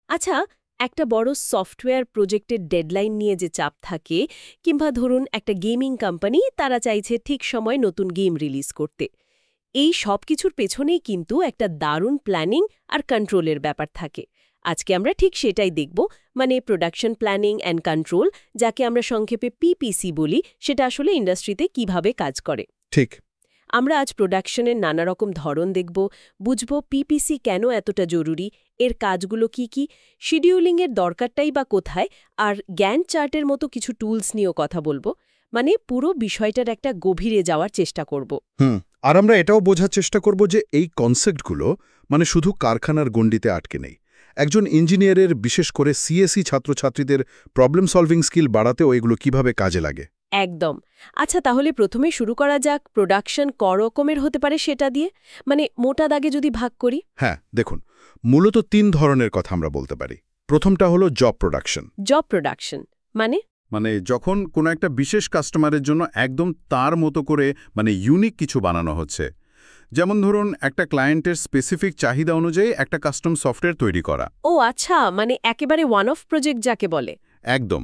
আচ্ছা, একটা বড় সফটওয়্যার প্রজেক্টের ডেডলাইন নিয়ে যে চাপ থাকে, কিংবা ধরুন একটা গেমিং কোম্পানি তারা চাইছে ঠিক সময় নতুন গেম রিলিজ করতে। এই সব কিছুর পেছনেই কিন্তু একটা দারুণ প্ল্যানিং আর কন্ট্রোলের ব্যাপার থাকে। আজকে আমরা ঠিক সেটাই দেখব, মানে প্রোডাকশন প্ল্যানিং অ্যান্ড কন্ট্রোল, যাকে আমরা সংক্ষেপে পিপিসি বলি, সেটা আসলে ইন্ডাস্ট্রিতে কিভাবে কাজ করে। ঠিক। আমরা আজ প্রোডাকশনের নানা রকম ধরন দেখব, বুঝব পিপিসি কেন এতটা জরুরি, এর কাজগুলো কি কি, শিডিউলিংয়ের দরকারটাই বা কোথায়, আর গ্যান্ট চার্টের মতো কিছু টুলস নিয়েও কথা বলবো। মানে পুরো বিষয়টার একটা গভীরে যাওয়ার চেষ্টা করব। আর আমরা এটাও বোঝার চেষ্টা করব যে এই কনসেপ্টগুলো মানে শুধু কারখানার গণ্ডিতে আটকে নেই। একজন ইঞ্জিনিয়ারের, বিশেষ করে সিএসই ছাত্রছাত্রীদের প্রবলেম সলভিং স্কিল বাড়াতেও এগুলো কিভাবে কাজে লাগে। একদম। আচ্ছা, তাহলে প্রথমে শুরু করা যাক প্রোডাকশন রকমের হতে পারে সেটা দিয়ে, মানে মোটা দাগে যদি ভাগ করি। হ্যাঁ, দেখুন, মূলত ৩ ধরনের কথা আমরা বলতে পারি। প্রথমটা হলো জব প্রোডাকশন। জব প্রোডাকশন মানে মানে যখন কোনো একটা বিশেষ কাস্টমারের জন্য একদম তার মতো করে ইউনিক কিছু বানানো হচ্ছে। যেমন ধরুন একটা ক্লায়েন্টের স্পেসিফিক চাহিদা অনুযায়ী একটা কাস্টম সফটওয়্যার তৈরি করা। ও আচ্ছা, মানে একেবারে ওয়ান অফ প্রজেক্ট যাকে বলে। একদম।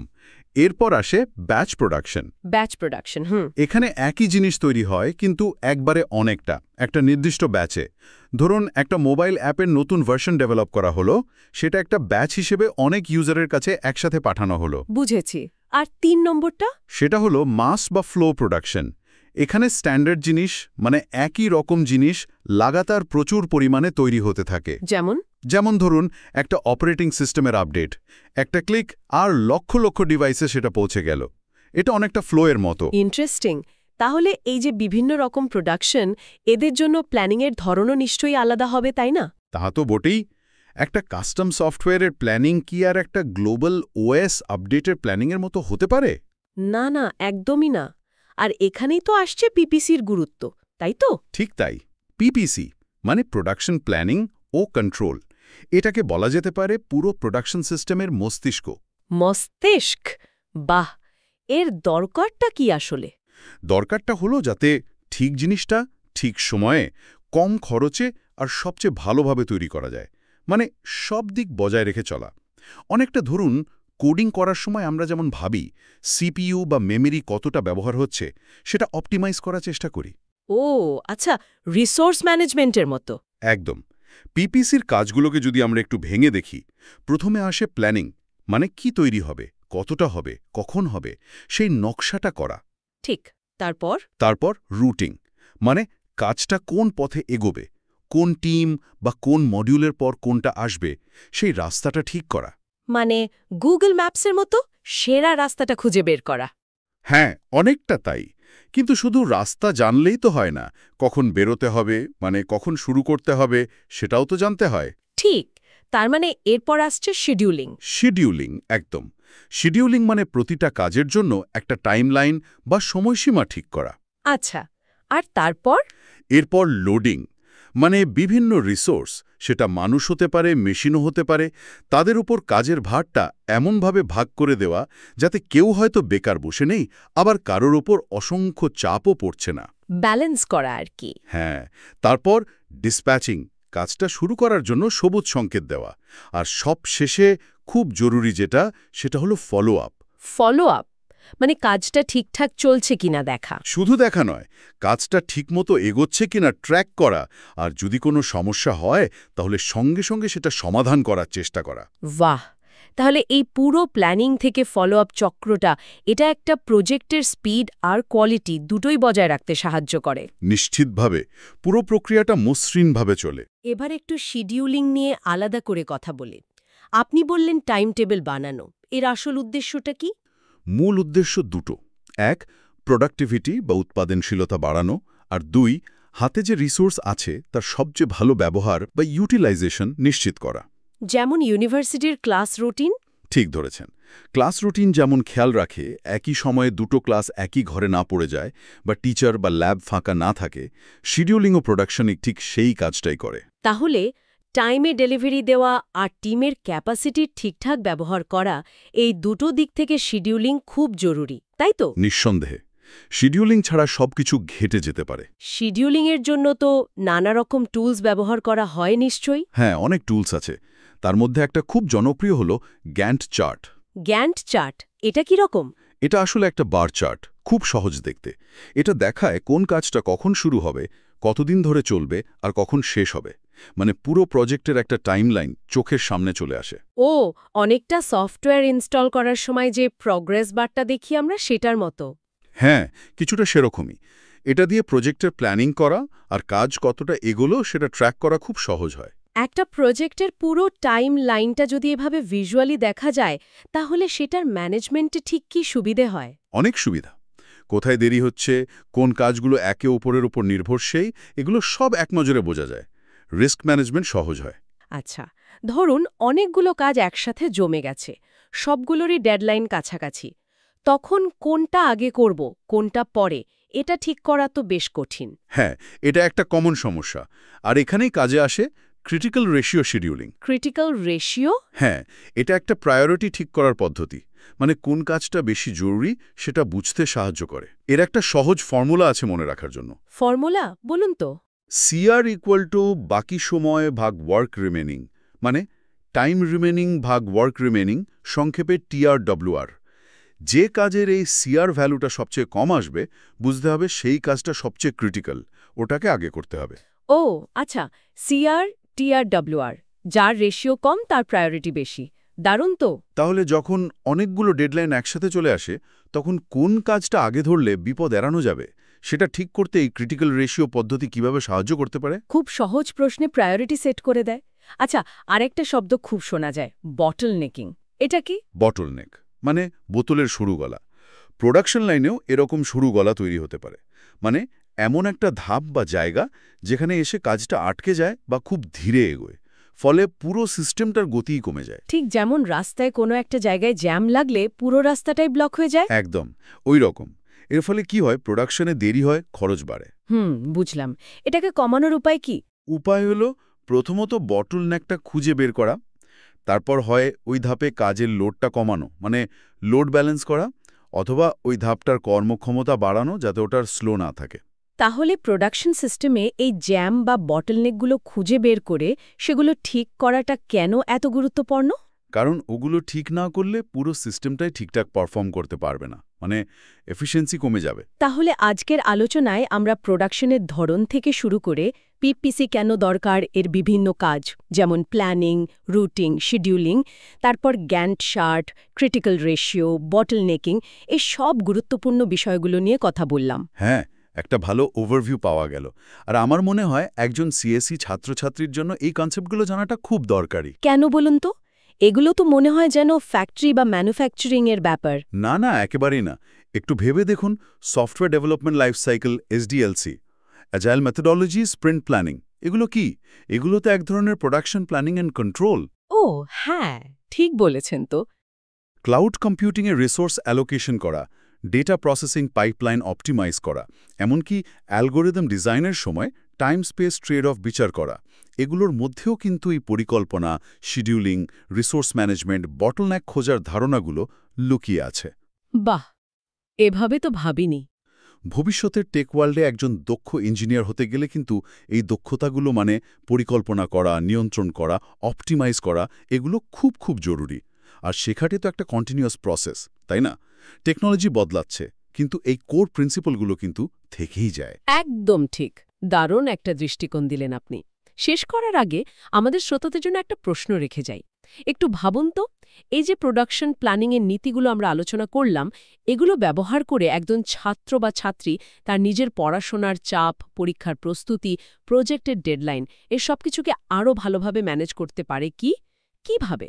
এরপর আসে ব্যাচ প্রোডাকশন। Batch production. এখানে একই জিনিস তৈরি হয় কিন্তু একবারে অনেকটা, একটা নির্দিষ্ট ব্যাচে। ধরুন একটা মোবাইল অ্যাপের নতুন ভার্সন ডেভেলপ করা হলো, সেটা একটা ব্যাচ হিসেবে অনেক ইউজারের কাছে একসাথে পাঠানো হলো। বুঝেছি। আর ৩ নম্বরটা? সেটা হলো মাস বা ফ্লো প্রোডাকশন। এখানে স্ট্যান্ডার্ড জিনিস, মানে একই রকম জিনিস লাগাতার প্রচুর পরিমাণে তৈরি হতে থাকে। যেমন ধরুন একটা অপারেটিং সিস্টেমের আপডেট, একটা ক্লিক আর লক্ষ লক্ষ ডিভাইসে সেটা পৌঁছে গেল। এটা অনেকটা ফ্লোয়ের মতো। ইন্টারেস্টিং। তাহলে এই যে বিভিন্ন রকম প্রোডাকশন, এদের জন্য প্ল্যানিংয়ের ধরনও নিশ্চয়ই আলাদা হবে, তাই না? তা তো বটেই। একটা কাস্টম সফটওয়্যারের প্ল্যানিং কি আর একটা গ্লোবাল ওএস আপডেটের প্ল্যানিংয়ের মতো হতে পারে? না না, একদমই না। আর এখানেই তো আসছে পিপিসির গুরুত্ব, তাই তো? ঠিক তাই। পিপিসি মানে প্রোডাকশন প্ল্যানিং ও কন্ট্রোল। এটাকে বলা যেতে পারে পুরো প্রোডাকশন সিস্টেমের মস্তিষ্ক। মস্তিষ্ক? বাহ! এর দরকারটা কি আসলে? দরকারটা হলো যাতে ঠিক জিনিসটা ঠিক সময়ে, কম খরচে আর সবচেয়ে ভালোভাবে তৈরি করা যায়। মানে সব দিক বজায় রেখে চলা। অনেকটা ধরুন কোডিং করার সময় আমরা যেমন ভাবি সিপিইউ বা মেমরি কতটা ব্যবহার হচ্ছে, সেটা অপটিমাইজ করার চেষ্টা করি। ও আচ্ছা, রিসোর্স ম্যানেজমেন্টের মতো। একদম। পিপিসির কাজগুলোকে যদি আমরা একটু ভেঙে দেখি, প্রথমে আসে প্ল্যানিং, মানে কি তৈরি হবে, কতটা হবে, কখন হবে, সেই নকশাটা করা। ঠিক। তারপর? তারপর রুটিং, মানে কাজটা কোন পথে এগোবে, কোন টিম বা কোন মডিউলের পর কোনটা আসবে, সেই রাস্তাটা ঠিক করা। মানে গুগল ম্যাপসের মতো সেরা রাস্তাটা খুঁজে বের করা। হ্যাঁ, অনেকটা তাই। কিন্তু শুধু রাস্তা জানলেই তো হয় না, কখন বেরোতে হবে, মানে কখন শুরু করতে হবে, সেটাও তো জানতে হয়। ঠিক। তার মানে এরপর আসছে শিডিউলিং। শিডিউলিং, একদম। শিডিউলিং মানে প্রতিটা কাজের জন্য একটা টাইমলাইন বা সময়সীমা ঠিক করা। আচ্ছা, আর তারপর? এরপর লোডিং, মানে বিভিন্ন রিসোর্স, সেটা মানুষ হতে পারে, মেশিনও হতে পারে, তাদের উপর কাজের ভারটা এমনভাবে ভাগ করে দেওয়া যাতে কেউ হয়তো বেকার বসে নেই, আবার কারোর ওপর অসংখ্য চাপও পড়ছে না। ব্যালেন্স করা আর কি। হ্যাঁ। তারপর ডিসপ্যাচিং, কাজটা শুরু করার জন্য সবুজ সংকেত দেওয়া। আর সব শেষে খুব জরুরি যেটা, সেটা হলো ফলো আপ। ফলো আপ মানে কাজটা ঠিকঠাক চলছে কিনা দেখা। শুধু দেখা নয়, কাজটা ঠিকমতো এগোচ্ছে কিনা ট্র্যাক করা, আর যদি কোনো সমস্যা হয় তাহলে সঙ্গে সঙ্গে সেটা সমাধান করার চেষ্টা করা। বাহ! তাহলে এই পুরো প্ল্যানিং থেকে ফলো আপ চক্রটা, এটা একটা প্রজেক্টের স্পিড আর কোয়ালিটি দুটোই বজায় রাখতে সাহায্য করে। নিশ্চিতভাবে পুরো প্রক্রিয়াটা মসৃণভাবে চলে। এবার একটু শিডিউলিং নিয়ে আলাদা করে কথা বলি। আপনি বললেন টাইম টেবিল বানানো, এর আসল উদ্দেশ্যটা কি? মূল উদ্দেশ্য দুটো। এক, প্রোডাক্টিভিটি বা উৎপাদনশীলতা বাড়ানো, আর দুই, হাতে যে রিসোর্স আছে তার সবচেয়ে ভালো ব্যবহার বা ইউটিলাইজেশন নিশ্চিত করা। যেমন ইউনিভার্সিটির ক্লাস রুটিন? ঠিক ধরেছেন। ক্লাস রুটিন যেমন খেয়াল রাখে একই সময়ে দুটো ক্লাস একই ঘরে না পড়ে যায়, বা টিচার বা ল্যাব ফাঁকা না থাকে, শিডিউলিং ও প্রোডাকশন ঠিক সেই কাজটাই করে। তাহলে টাইমে ডেলিভারি দেওয়া আর টিমের ক্যাপাসিটির ঠিকঠাক ব্যবহার করা, এই দুটো দিক থেকে শিডিউলিং খুব জরুরি, তাই তো? নিঃসন্দেহে। শিডিউলিং ছাড়া সবকিছু ঘেটে যেতে পারে। শিডিউলিংয়ের জন্য তো নানা রকম টুলস ব্যবহার করা হয় নিশ্চয়ই। হ্যাঁ, অনেক টুলস আছে। তার মধ্যে একটা খুব জনপ্রিয় হলো গ্যান্ট চার্ট। গ্যান্ট চার্ট এটা কি রকম? এটা আসলে একটা বার চার্ট, খুব সহজ দেখতে। এটা দেখায় কোন কাজটা কখন শুরু হবে, কতদিন ধরে চলবে আর কখন শেষ হবে। মানে পুরো প্রজেক্টের একটা টাইমলাইন চোখের সামনে চলে আসে। ও, অনেকটা সফটওয়্যার ইনস্টল করার সময় যে প্রগ্রেস বারটা দেখি আমরা সেটার মতো। হ্যাঁ, কিছুটা সেরকমই। এটা দিয়ে প্রজেক্টের প্ল্যানিং করা আর কাজ কতটা এগোলো সেটা ট্র্যাক করা খুব সহজ হয়। একটা প্রজেক্টের পুরো টাইম লাইনটা যদি এভাবে ভিজুয়ালি দেখা যায় তাহলে সেটার ম্যানেজমেন্টে ঠিক কি সুবিধে হয়? অনেক সুবিধা। কোথায় দেরি হচ্ছে, কোন কাজগুলো একে অপরের উপর নির্ভরশীল, এগুলো সব এক নজরে বোঝা যায়। রিস্ক ম্যানেজমেন্ট সহজ হয়। আচ্ছা, ধরুন অনেকগুলো কাজ একসাথে জমে গেছে, সবগুলোরই ডেডলাইন কাছাকাছি। তখন কোনটা আগে করব, কোনটা পরে, এটা ঠিক করা তো বেশ কঠিন। হ্যাঁ, এটা একটা কমন সমস্যা। আর এখানেই কাজে আসে critical ratio scheduling. Critical ratio? হ্যাঁ, এটা একটা প্রায়োরিটি ঠিক করার পদ্ধতি। মানে কোন কাজটা বেশি জরুরি সেটা বুঝতে সাহায্য করে। এর একটা সহজ ফর্মুলা আছে মনে রাখার জন্য। ফর্মুলা বলুন তো। CR = বাকি সময় ভাগ ওয়ার্ক রিমেনিং, মানে টাইম রিমেনিং ভাগ ওয়ার্ক রিমেনিং, সংক্ষেপে TRWR। যে কাজের এই CR ভ্যালুটা সবচেয়ে কম আসবে, বুঝতে হবে সেই কাজটা সবচেয়ে ক্রিটিক্যাল, ওটাকে আগে করতে হবে। ও আচ্ছা, CR TRWR, যার রেশিও কম তার প্রায়োরিটি বেশি। দারুণ তো। তাহলে যখন অনেকগুলো ডেডলাইন একসাথে চলে আসে, তখন কোন কাজটা আগে ধরলে বিপদ এড়ানো যাবে সেটা ঠিক করতে এই ক্রিটিক্যাল রেশিও পদ্ধতি কিভাবে সাহায্য করতে পারে? খুব সহজ প্রশ্নে প্রায়োরিটি সেট করে দেয়। আচ্ছা, আরেকটা শব্দ খুব শোনা যায়, বটল নেকিং। এটা কি? বটলনেক মানে বোতলের সরু গলা। প্রোডাকশন লাইনেও এরকম সরু গলা তৈরি হতে পারে। মানে এমন একটা ধাপ বা জায়গা যেখানে এসে কাজটা আটকে যায় বা খুব ধীরে এগোয়, ফলে পুরো সিস্টেমটার গতিই কমে যায়। ঠিক যেমন রাস্তায় কোনো একটা জায়গায় জ্যাম লাগলে পুরো রাস্তাটাই ব্লক হয়ে যায়। একদম ওই রকম। এর ফলে কি হয়, প্রোডাকশনে দেরি হয়, খরচ বাড়ে। বুঝলাম। এটাকে কমানোর উপায় কি? উপায় হলো প্রথমত বটলনেকটা খুঁজে বের করা, তারপর হয় ওই ধাপে কাজের লোডটা কমানো, মানে লোড ব্যালেন্স করা, অথবা ওই ধাপটার কর্মক্ষমতা বাড়ানো যাতে ওটার স্লো না থাকে। তাহলে প্রোডাকশন সিস্টেমে এই জ্যাম বা বটলনেকগুলো খুঁজে বের করে সেগুলো ঠিক করাটা কেন এত গুরুত্বপূর্ণ? কারণ ওগুলো ঠিক না করলে পুরো সিস্টেমটাই ঠিকঠাক পারফর্ম করতে পারবে না, মানে এফিসিয়েন্সি কমে যাবে। তাহলে আজকের আলোচনায় আমরা প্রোডাকশনের ধরন থেকে শুরু করে পিপিসি কেন দরকার, এর বিভিন্ন কাজ যেমন প্ল্যানিং, রুটিং, শিডিউলিং, তারপর গ্যান্ট চার্ট, ক্রিটিক্যাল রেশিও, বটলনেকিং, এই সব গুরুত্বপূর্ণ বিষয়গুলো নিয়ে কথা বললাম। হ্যাঁ, একটা ভালো ওভারভিউ পাওয়া গেল। আর আমার মনে হয় একজন সিএসসি ছাত্রছাত্রীর জন্য এই কনসেপ্টগুলো জানাটা খুব দরকারি। কেন বলুন তো? এগুলো তো মনে হয় যেন ফ্যাক্টরি বা ম্যানুফ্যাকচারিং এর ব্যাপার। না না, একেবারেই না। একটু ভেবে দেখুন, software development life cycle, SDLC, agile methodology, sprint planning, এগুলো কি? এগুলো তো এক ধরনের প্রোডাকশন প্ল্যানিং অ্যান্ড কন্ট্রোল। ও হ্যাঁ, ঠিক বলেছেন তো। ক্লাউড কম্পিউটিংয়ে রিসোর্স অ্যালোকেশন করা, ডেটা প্রসেসিং পাইপলাইন অপটিমাইজ করা, এমনকি অ্যালগোরিদম ডিজাইনের সময় টাইম স্পেস ট্রেড অফ বিচার করা, এগুলোর মধ্যেও কিন্তু এই পরিকল্পনা, শিডিউলিং, রিসোর্স ম্যানেজমেন্ট, বটলনেক খোঁজার ধারণাগুলো লুকিয়ে আছে। বাহ, এভাবে তো ভাবিনি। ভবিষ্যতের টেক ওয়ার্ল্ডে একজন দক্ষ ইঞ্জিনিয়ার হতে গেলে কিন্তু এই দক্ষতাগুলো, মানে পরিকল্পনা করা, নিয়ন্ত্রণ করা, অপটিমাইজ করা, এগুলো খুব খুব জরুরি। আর শেখাটি তো একটা কন্টিনিউয়াস প্রসেস, তাই না? টেকনোলজি বদলাচ্ছে, কিন্তু এই কোর প্রিন্সিপালগুলো কিন্তু থেকেই যায়। একদম ঠিক। দারুণ একটা দৃষ্টিকোণ দিলেন আপনি। শেষ করার আগে আমাদের শ্রোতাদের জন্য একটা প্রশ্ন রেখে যাই। একটু ভাবুন তো, এই যে প্রোডাকশন প্ল্যানিংয়ের নীতিগুলো আমরা আলোচনা করলাম, এগুলো ব্যবহার করে একজন ছাত্র বা ছাত্রী তার নিজের পড়াশোনার চাপ, পরীক্ষার প্রস্তুতি, প্রজেক্টের ডেডলাইন, এর সবকিছুকে আরও ভালোভাবে ম্যানেজ করতে পারে কিভাবে?